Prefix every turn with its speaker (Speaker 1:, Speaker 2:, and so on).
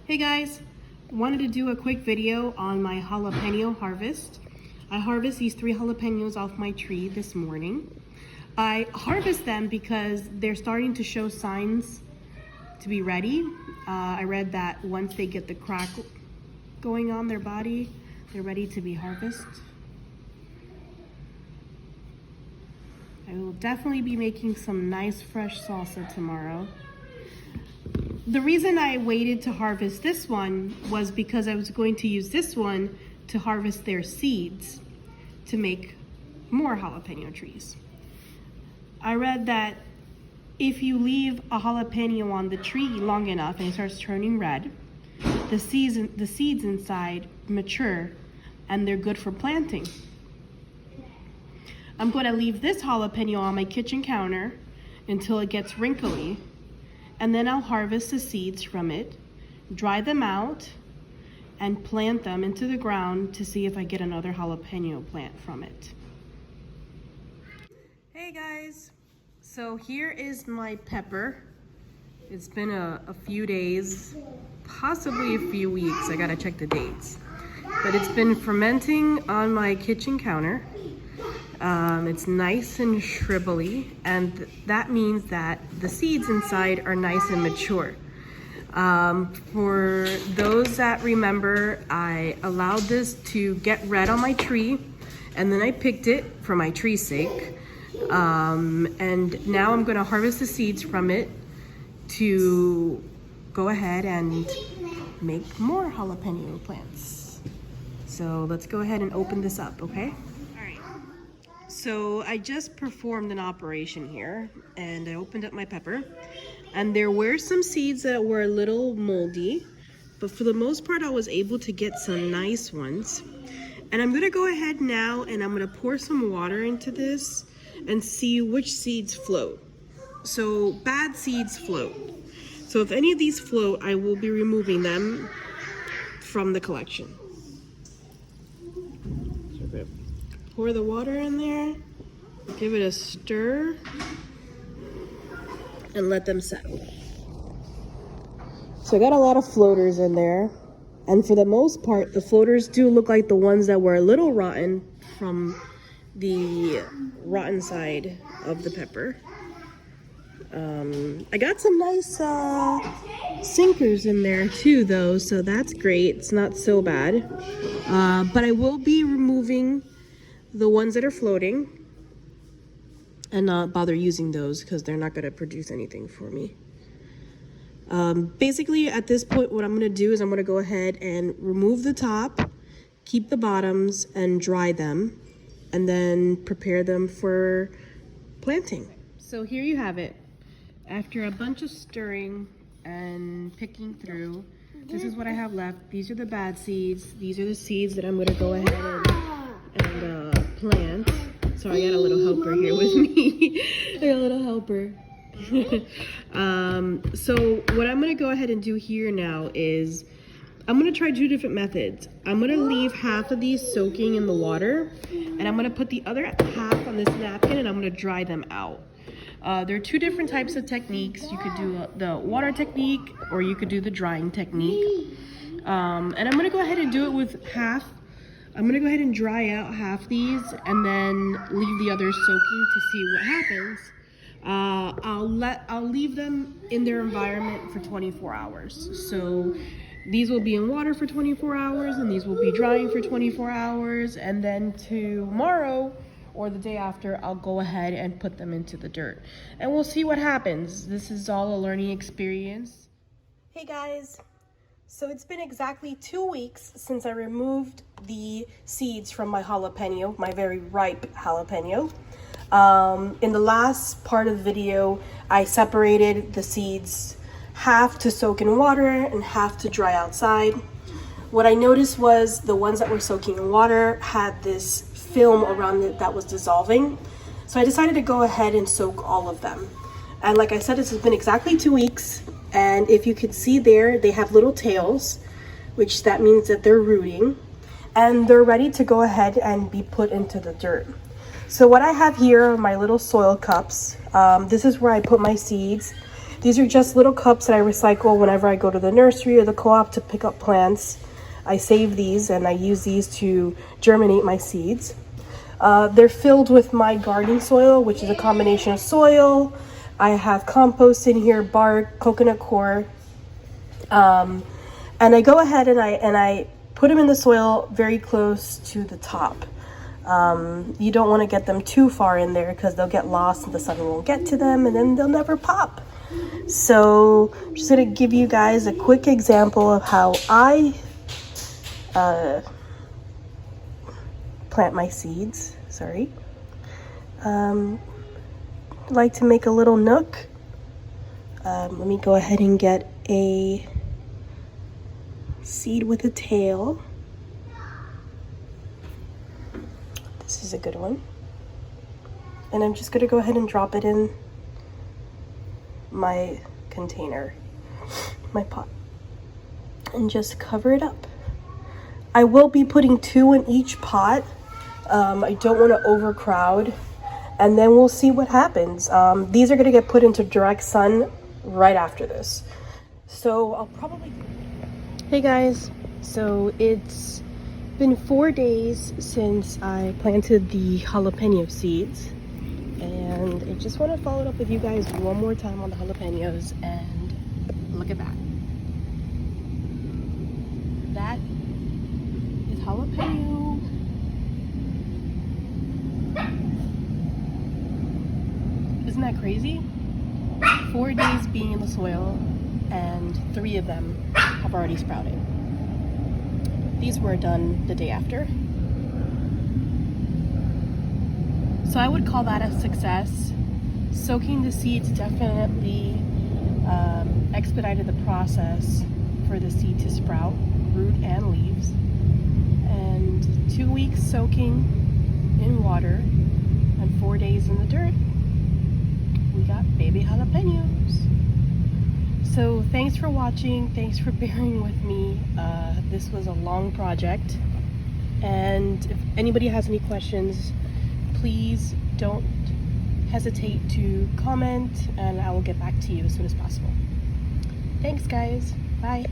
Speaker 1: Hey guys, wanted to do a quick video on my jalapeno harvest. I harvest these 3 jalapenos off my tree this morning. I harvest them because they're starting to show signs to be ready. I read that once they get the crack going on their body, they're ready to be harvested. I will definitely be making some nice fresh salsa tomorrow. The reason I waited to harvest this one was because I was going to use this one to harvest their seeds to make more jalapeno trees. I read that if you leave a jalapeno on the tree long enough and it starts turning red, the seeds inside mature and they're good for planting. I'm going to leave this jalapeno on my kitchen counter until it gets wrinkly, and then I'll harvest the seeds from it, dry them out, and plant them into the ground to see if I get another jalapeno plant from it. Hey guys, so here is my pepper. It's been a few days, possibly a few weeks, I gotta check the dates. But it's been fermenting on my kitchen counter. It's nice and shrivelly, and that means that the seeds inside are nice and mature. For those that remember, I allowed this to get red on my tree, and then I picked it for my tree's sake. And now I'm going to harvest the seeds from it to go ahead and make more jalapeno plants. So let's go ahead and open this up, okay? So I just performed an operation here and I opened up my pepper, and there were some seeds that were a little moldy, but for the most part I was able to get some nice ones. And I'm gonna go ahead now and I'm gonna pour some water into this and see which seeds float. So bad seeds float. So if any of these float, I will be removing them from the collection. Pour the water in there, give it a stir, and let them settle. So I got a lot of floaters in there, and for the most part, the floaters do look like the ones that were a little rotten from the rotten side of the pepper. I got some nice sinkers in there too, though, so that's great. It's not so bad. But I will be removing the ones that are floating and not bother using those because they're not going to produce anything for me. Basically at this point what I'm going to do is I'm going to go ahead and remove the top, keep the bottoms, and dry them, and then prepare them for planting. So here you have it. After a bunch of stirring and picking through, this is what I have left. These are the bad seeds. These are the seeds that I'm going to go ahead and plant. Sorry, I got a little helper here with me. I got a little helper. So what I'm going to go ahead and do here now is I'm going to try 2 different methods. I'm going to leave half of these soaking in the water, and I'm going to put the other half on this napkin, and I'm going to dry them out. There are 2 different types of techniques. You could do the water technique, or you could do the drying technique. And I'm going to go ahead and do it with half. I'm going to go ahead and dry out half these and then leave the others soaking to see what happens. I'll leave them in their environment for 24 hours. So these will be in water for 24 hours and these will be drying for 24 hours. And then tomorrow or the day after, I'll go ahead and put them into the dirt. And we'll see what happens. This is all a learning experience. Hey guys. So it's been exactly 2 weeks since I removed the seeds from my jalapeno, my very ripe jalapeno. In the last part of the video, I separated the seeds, half to soak in water and half to dry outside. What I noticed was the ones that were soaking in water had this film around it that was dissolving. So I decided to go ahead and soak all of them. And like I said, this has been exactly 2 weeks. And if you can see there, they have little tails, which that means that they're rooting. And they're ready to go ahead and be put into the dirt. So what I have here are my little soil cups. This is where I put my seeds. These are just little cups that I recycle whenever I go to the nursery or the co-op to pick up plants. I save these and I use these to germinate my seeds. They're filled with my gardening soil, which is a combination of soil. I have compost in here, bark, coconut coir. And I go ahead and I put them in the soil very close to the top. You don't want to get them too far in there because they'll get lost and the sun won't get to them and then they'll never pop. So I'm just going to give you guys a quick example of how I plant my seeds. Sorry. Like to make a little nook. Let me go ahead and get a seed with a tail. This is a good one. And I'm just going to go ahead and drop it in my container, my pot, and just cover it up. I will be putting 2 in each pot. I don't want to overcrowd, and then we'll see what happens. These are going to get put into direct sun right after this. So I'll probably... Hey guys, so it's been 4 days since I planted the jalapeno seeds, and I just want to follow it up with you guys one more time on the jalapenos, and look at that. That is jalapeno. Isn't that crazy? 4 days being in the soil, and 3 of them have already sprouted. These were done the day after. So I would call that a success. Soaking the seeds definitely expedited the process for the seed to sprout, root and leaves. And 2 weeks soaking in water and 4 days in the dirt, we got baby jalapenos. So thanks for watching, thanks for bearing with me. This was a long project, and if anybody has any questions, please don't hesitate to comment and I will get back to you as soon as possible. Thanks guys, bye.